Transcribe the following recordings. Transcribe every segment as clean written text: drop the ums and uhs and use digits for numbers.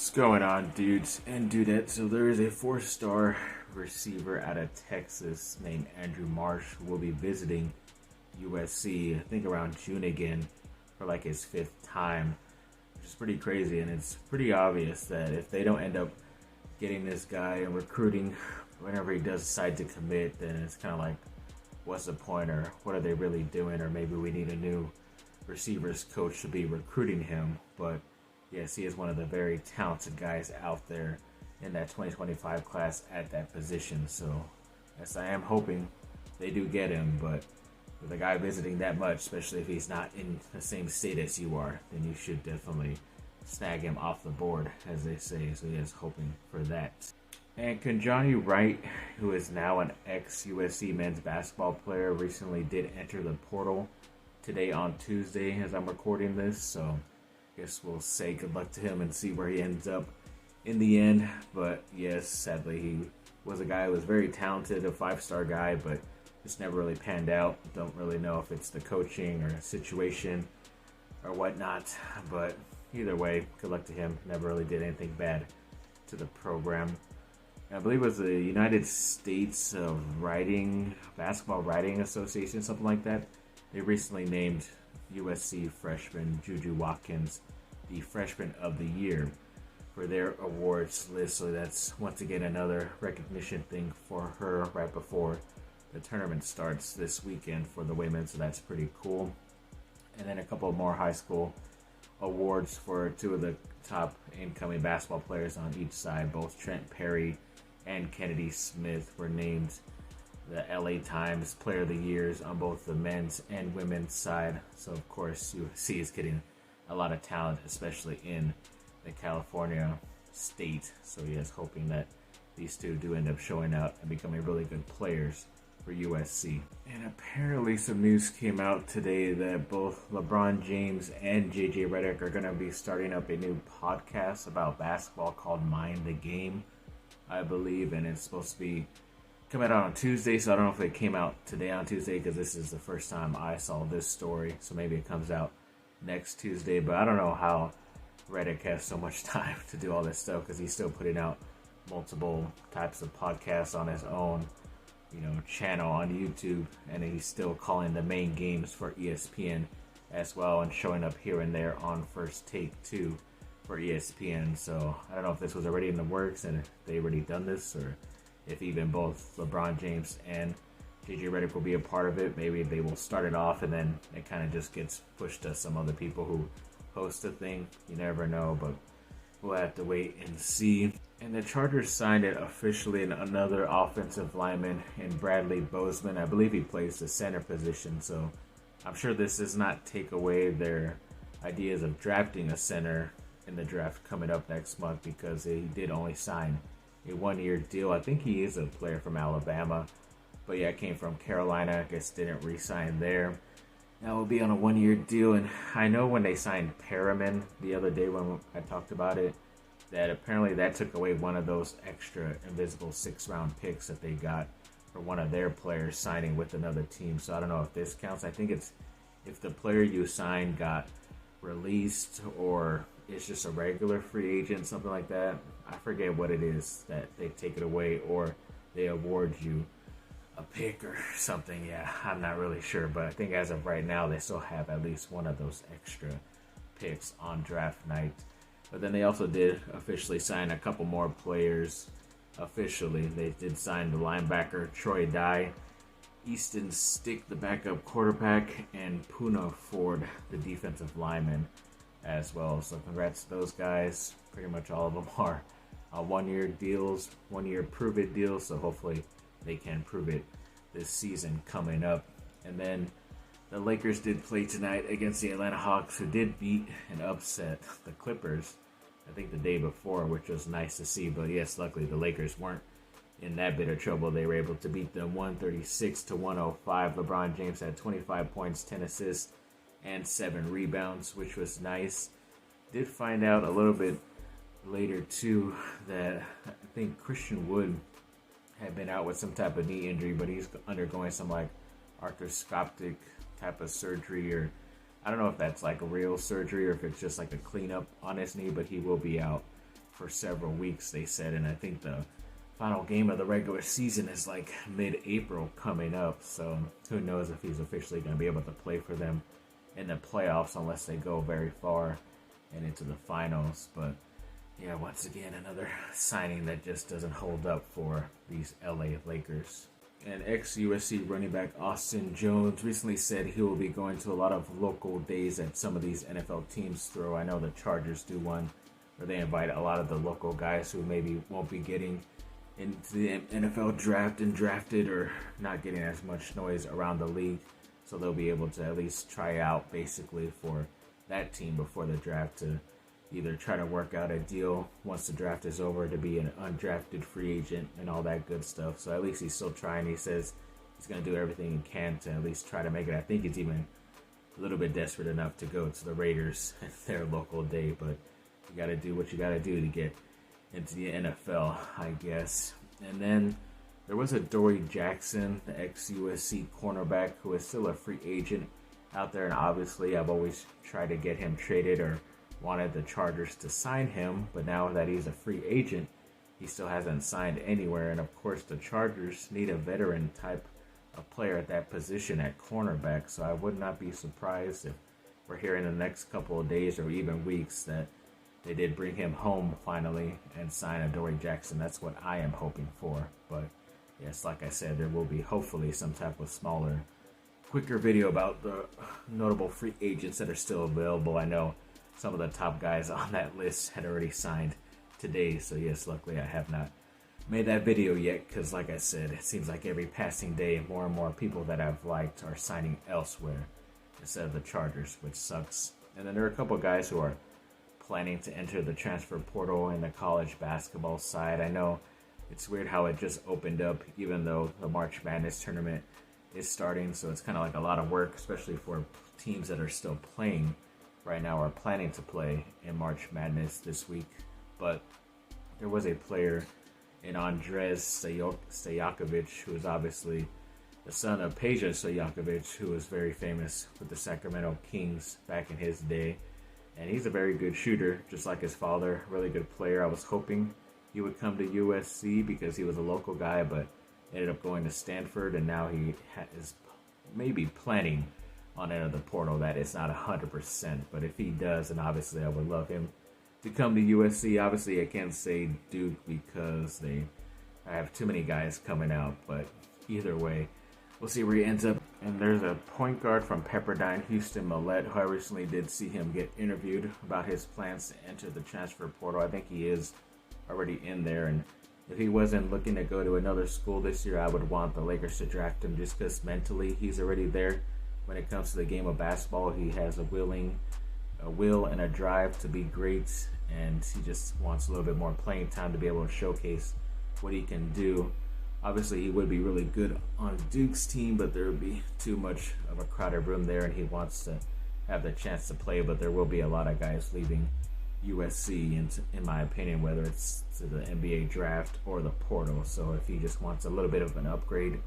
What's going on, dudes and dudettes? So there is a four-star receiver out of Texas named Andrew Marsh who will be visiting USC, I think around June again, for like his fifth time, which is pretty crazy. And it's pretty obvious that if they don't end up getting this guy and recruiting whenever he does decide to commit, then it's kind of like, what's the point, or what are they really doing? Or maybe we need a new receivers coach to be recruiting him. But yes, he is one of the very talented guys out there in that 2025 class at that position. So, yes, I am hoping they do get him. But with a guy visiting that much, especially if he's not in the same state as you are, then you should definitely snag him off the board, as they say. So, yes, hoping for that. And Kijani Wright, who is now an ex-USC men's basketball player, recently did enter the portal today on Tuesday as I'm recording this. So, guess we'll say good luck to him and see where he ends up in the end. But yes, sadly, he was a guy who was very talented, a five-star guy, but just never really panned out. Don't really know if it's the coaching or situation or whatnot. But either way, good luck to him. Never really did anything bad to the program. I believe it was the United States of Basketball Writing Association, something like that. They recently named USC freshman Juju Watkins the Freshman of the Year for their awards list. So that's once again another recognition thing for her right before the tournament starts this weekend for the women. So that's pretty cool. And then a couple more high school awards for two of the top incoming basketball players on each side. Both Trent Perry and Kennedy Smith were named the LA Times Player of the Years on both the men's and women's side. So, of course, USC is getting a lot of talent, especially in the California state. So, yes, hoping that these two do end up showing out and becoming really good players for USC. And apparently some news came out today that both LeBron James and JJ Redick are going to be starting up a new podcast about basketball called Mind the Game, I believe. And it's supposed to be coming out on Tuesday, so I don't know if it came out today on Tuesday because this is the first time I saw this story. So maybe it comes out next Tuesday, but I don't know how Redick has so much time to do all this stuff because he's still putting out multiple types of podcasts on his own, channel on YouTube, and he's still calling the main games for ESPN as well and showing up here and there on First Take too for ESPN. So I don't know if this was already in the works and if they already done this, or if even both LeBron James and JJ Redick will be a part of it. Maybe they will start it off and then it kind of just gets pushed to some other people who host the thing. You never know, but we'll have to wait and see. And the Chargers signed it officially another offensive lineman in Bradley Bozeman. I believe he plays the center position, so I'm sure this does not take away their ideas of drafting a center in the draft coming up next month, because he did only sign a one-year deal. I think he is a player from Alabama, but yeah, came from Carolina. I guess didn't re-sign there. Now will be on a one-year deal, and I know when they signed Perriman the other day when I talked about it, that apparently that took away one of those extra invisible six-round picks that they got for one of their players signing with another team. So I don't know if this counts. I think it's if the player you signed got released or it's just a regular free agent, something like that. I forget what it is that they take it away, or they award you a pick or something. Yeah, I'm not really sure, but I think as of right now, they still have at least one of those extra picks on draft night. But then they also did officially sign a couple more players. Officially, they did sign the linebacker Troy Dye, Easton Stick, the backup quarterback, and Puna Ford, the defensive lineman, as well. So congrats to those guys. Pretty much all of them are one-year deals, one-year prove-it deals, so hopefully they can prove it this season coming up. And then the Lakers did play tonight against the Atlanta Hawks, who did beat and upset the Clippers, I think the day before, which was nice to see. But yes, luckily the Lakers weren't in that bit of trouble. They were able to beat them 136-105. LeBron James had 25 points, 10 assists, and 7 rebounds, which was nice. Did find out a little bit later too that I think Christian Wood had been out with some type of knee injury, but he's undergoing some like arthroscopic type of surgery, or I don't know if that's like a real surgery or if it's just like a cleanup on his knee, but he will be out for several weeks, they said, and I think the final game of the regular season is like mid-April coming up, so who knows if he's officially going to be able to play for them in the playoffs unless they go very far and into the finals. But yeah, once again, another signing that just doesn't hold up for these LA Lakers. And ex-USC running back Austin Jones recently said he will be going to a lot of local days that some of these NFL teams throw. I know the Chargers do one where they invite a lot of the local guys who maybe won't be getting into the NFL draft and drafted, or not getting as much noise around the league. So they'll be able to at least try out basically for that team before the draft to either try to work out a deal once the draft is over to be an undrafted free agent and all that good stuff. So at least he's still trying. He says he's going to do everything he can to at least try to make it. I think he's even a little bit desperate enough to go to the Raiders at their local day, but you got to do what you got to do to get into the NFL, I guess. And then there was a Dory Jackson, the ex-USC cornerback, who is still a free agent out there, and obviously I've always tried to get him traded or wanted the Chargers to sign him, but now that he's a free agent, he still hasn't signed anywhere. And of course, the Chargers need a veteran type of player at that position at cornerback, so I would not be surprised if we're here in the next couple of days or even weeks that they did bring him home finally and sign a Dory Jackson. That's what I am hoping for. But yes, like I said, there will be hopefully some type of smaller, quicker video about the notable free agents that are still available. I know some of the top guys on that list had already signed today, so yes, luckily I have not made that video yet, because like I said, it seems like every passing day more and more people that I've liked are signing elsewhere instead of the Chargers, which sucks. And then there are a couple guys who are planning to enter the transfer portal in the college basketball side. I know it's weird how it just opened up even though the March Madness tournament is starting, so it's kind of like a lot of work, especially for teams that are still playing right now or planning to play in March Madness this week. But there was a player in Andres Stojakovic, who is obviously the son of Peja Stojakovic, who was very famous with the Sacramento Kings back in his day. And he's a very good shooter, just like his father, really good player. I was hoping he would come to USC because he was a local guy, but ended up going to Stanford, and now he is maybe planning on enter the portal. That is not 100%, but if he does, then obviously I would love him to come to USC. Obviously I can't say Duke because I have too many guys coming out, but either way, we'll see where he ends up. And there's a point guard from Pepperdine, Houston Millette, who I recently did see him get interviewed about his plans to enter the transfer portal. I think he is already in there, and if he wasn't looking to go to another school this year, I would want the Lakers to draft him just because mentally he's already there. When it comes to the game of basketball, he has a will and a drive to be great, and he just wants a little bit more playing time to be able to showcase what he can do. Obviously, he would be really good on Duke's team, but there would be too much of a crowded room there, and he wants to have the chance to play. But there will be a lot of guys leaving USC, in my opinion, whether it's to the NBA draft or the portal. So if he just wants a little bit of an upgrade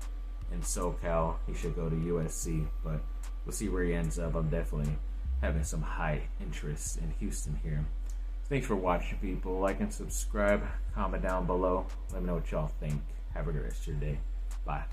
in SoCal, he should go to USC. But we'll see where he ends up. I'm definitely having some high interest in Houston here. Thanks for watching, people. Like and subscribe. Comment down below. Let me know what y'all think. Have a good rest of your day. Bye.